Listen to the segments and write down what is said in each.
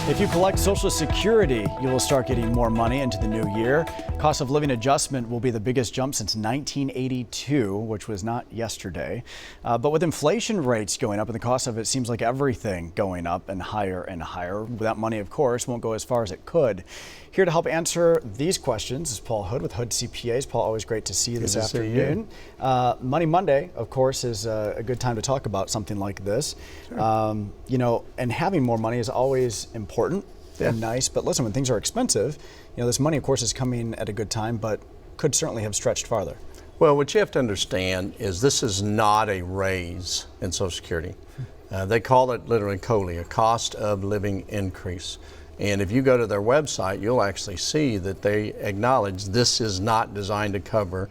If you collect Social Security, you will start getting more money into the new year. Cost of living adjustment will be the biggest jump since 1982, which was not yesterday. But with inflation rates going up and the cost of it seems like everything going up and higher, that money, of course, won't go as far as it could. Here to help answer these questions is Paul Hood with Hood CPAs. Paul, always great to see you this afternoon. Money Monday, of course, is a good time to talk about something like this. Sure. And having more money is always important and nice. But listen, when things are expensive, this money, of course, is coming at a good time, but could certainly have stretched farther. Well, what you have to understand is this is not a raise in Social Security. They call it literally COLI, a cost of living increase. And if you go to their website, you'll actually see that they acknowledge this is not designed to cover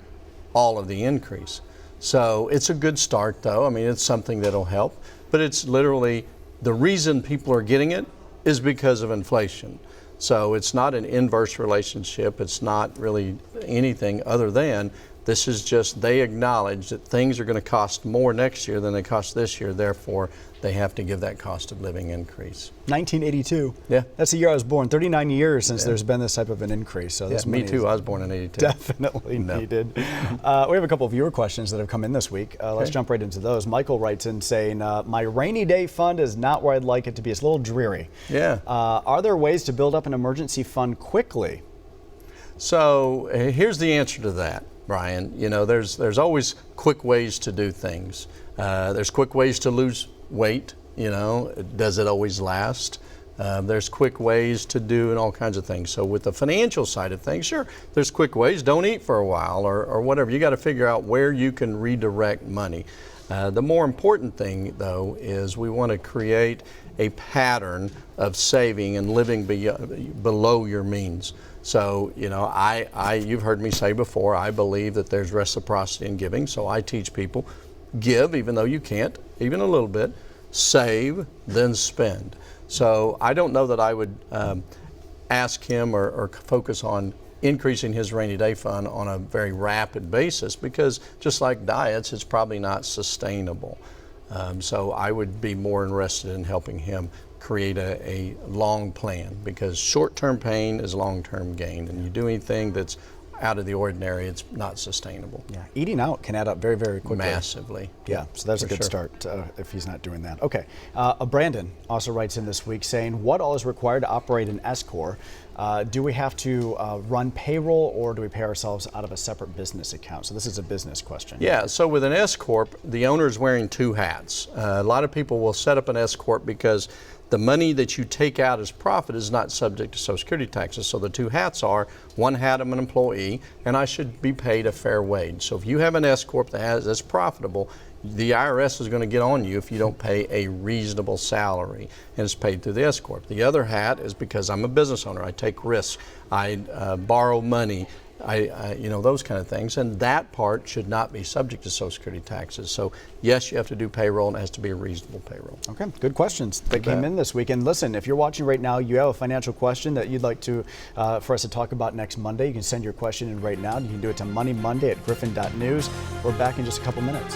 all of the increase. So it's a good start, though. I mean, it's something that'll help. But it's literally the reason people are getting it is because of inflation. So it's not an inverse relationship. It's not really anything other than this is just they acknowledge that things are going to cost more next year than they cost this year. Therefore, they have to give that cost of living increase. 1982. Yeah. That's the year I was born. 39 years since there's been this type of an increase. So this me too. I was born in 82. Definitely needed. We have a couple of viewer questions that have come in this week. Let's jump right into those. Michael writes in saying, my rainy day fund is not where I'd like it to be. It's a little dreary. Yeah. Are there ways to build up an emergency fund quickly? So here's the answer to that, Brian. There's always quick ways to do things. There's quick ways to lose weight. Does it always last? There's quick ways to do and all kinds of things. So with the financial side of things, sure, there's quick ways. Don't eat for a while or whatever. You got to figure out where you can redirect money. The more important thing, though, is we want to create a pattern of saving and living below your means. So, you've heard me say before, I believe that there's reciprocity in giving. So I teach people, give even though you can't, even a little bit, save, then spend. So I don't know that I would ask him or focus on increasing his rainy day fund on a very rapid basis because just like diets, it's probably not sustainable. So I would be more interested in helping him create a long plan because short-term pain is long-term gain, and you do anything that's out of the ordinary, it's not sustainable. Yeah, eating out can add up very, very quickly. Massively. Yeah, so that's a good start if he's not doing that. Okay, Brandon also writes in this week saying, what all is required to operate an S-Corp? Do we have to run payroll or do we pay ourselves out of a separate business account? So this is a business question. Yeah, so with an S-Corp, the owner is wearing two hats. A lot of people will set up an S-Corp because the money that you take out as profit is not subject to Social Security taxes. So the two hats are, one hat I'm an employee and I should be paid a fair wage. So if you have an S-Corp that's profitable, the IRS is going to get on you if you don't pay a reasonable salary, and it's paid through the S-Corp. The other hat is because I'm a business owner. I take risks. I borrow money. Those kind of things, and that part should not be subject to Social Security taxes. So yes, you have to do payroll, and it has to be a reasonable payroll. Okay, good questions that came in this week. And listen, if you're watching right now, you have a financial question that you'd like to for us to talk about next Monday, you can send your question in right now. You can do it to Money Monday at griffin.news. We're back in just a couple minutes.